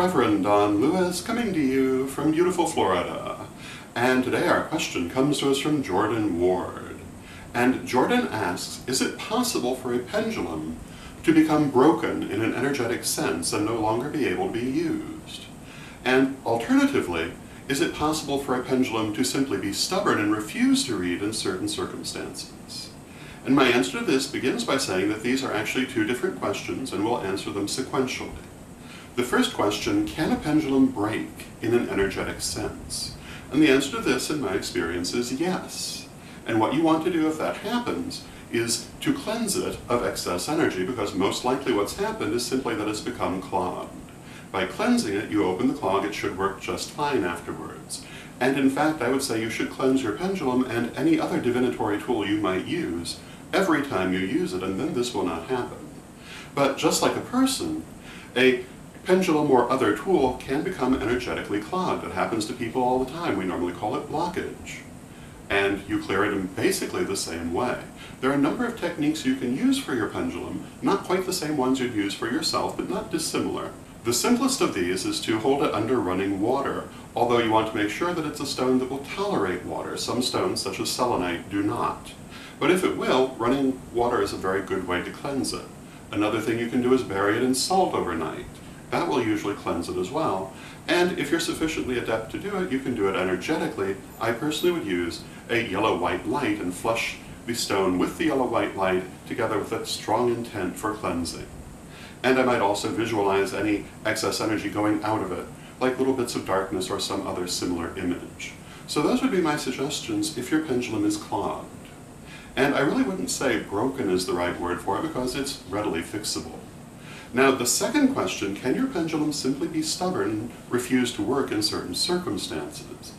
Reverend Don Lewis coming to you from beautiful Florida. And today our question comes to us from Jordan Ward. And Jordan asks, is it possible for a pendulum to become broken in an energetic sense and no longer be able to be used? And alternatively, is it possible for a pendulum to simply be stubborn and refuse to read in certain circumstances? And my answer to this begins by saying that these are actually two different questions, and we'll answer them sequentially. The first question, can a pendulum break in an energetic sense? And the answer to this, in my experience, is yes. And what you want to do if that happens is to cleanse it of excess energy, because most likely what's happened is simply that it's become clogged. By cleansing it, you open the clog, it should work just fine afterwards. And in fact, I would say you should cleanse your pendulum and any other divinatory tool you might use every time you use it, and then this will not happen. But just like a person, a pendulum or other tool can become energetically clogged. It happens to people all the time. We normally call it blockage. And you clear it in basically the same way. There are a number of techniques you can use for your pendulum, not quite the same ones you'd use for yourself, but not dissimilar. The simplest of these is to hold it under running water, although you want to make sure that it's a stone that will tolerate water. Some stones, such as selenite, do not. But if it will, running water is a very good way to cleanse it. Another thing you can do is bury it in salt overnight. That will usually cleanse it as well. And if you're sufficiently adept to do it, you can do it energetically. I personally would use a yellow-white light and flush the stone with the yellow-white light together with a strong intent for cleansing. And I might also visualize any excess energy going out of it, like little bits of darkness or some other similar image. So those would be my suggestions if your pendulum is clogged. And I really wouldn't say broken is the right word for it, because it's readily fixable. Now, the second question, can your pendulum simply be stubborn and refuse to work in certain circumstances?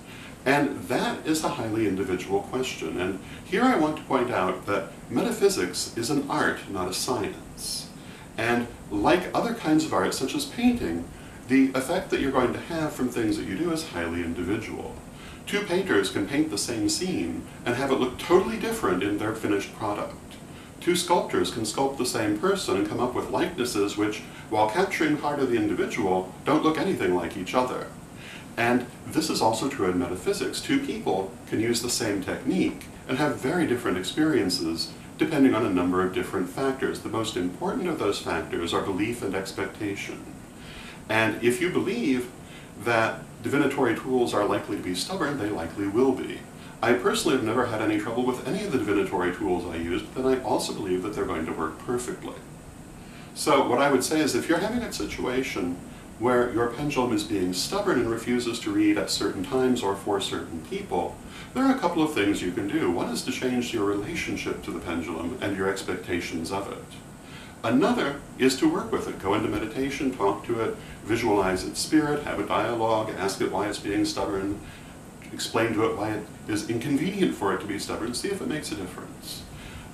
And that is a highly individual question. And here I want to point out that metaphysics is an art, not a science. And like other kinds of art, such as painting, the effect that you're going to have from things that you do is highly individual. Two painters can paint the same scene and have it look totally different in their finished product. Two sculptors can sculpt the same person and come up with likenesses which, while capturing part of the individual, don't look anything like each other. And this is also true in metaphysics. Two people can use the same technique and have very different experiences depending on a number of different factors. The most important of those factors are belief and expectation. And if you believe that divinatory tools are likely to be stubborn, they likely will be. I personally have never had any trouble with any of the divinatory tools I use, but then I also believe that they're going to work perfectly. So what I would say is if you're having a situation where your pendulum is being stubborn and refuses to read at certain times or for certain people, there are a couple of things you can do. One is to change your relationship to the pendulum and your expectations of it. Another is to work with it. Go into meditation, talk to it, visualize its spirit, have a dialogue, ask it why it's being stubborn, explain to it why it is inconvenient for it to be stubborn, see if it makes a difference.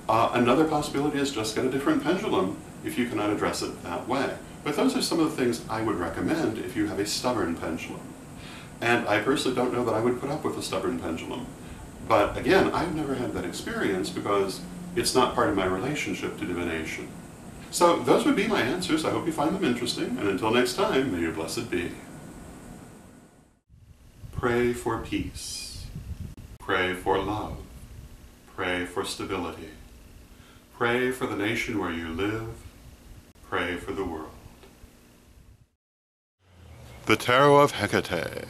Another possibility is just get a different pendulum if you cannot address it that way. But those are some of the things I would recommend if you have a stubborn pendulum. And I personally don't know that I would put up with a stubborn pendulum. But again, I've never had that experience because it's not part of my relationship to divination. So those would be my answers. I hope you find them interesting, and until next time, may your blessed be. Pray for peace. Pray for love. Pray for stability. Pray for the nation where you live. Pray for the world. The Tarot of Hecate.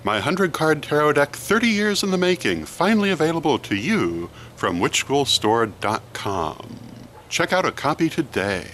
My 100-card tarot deck, 30 years in the making, finally available to you from witchschoolstore.com. Check out a copy today.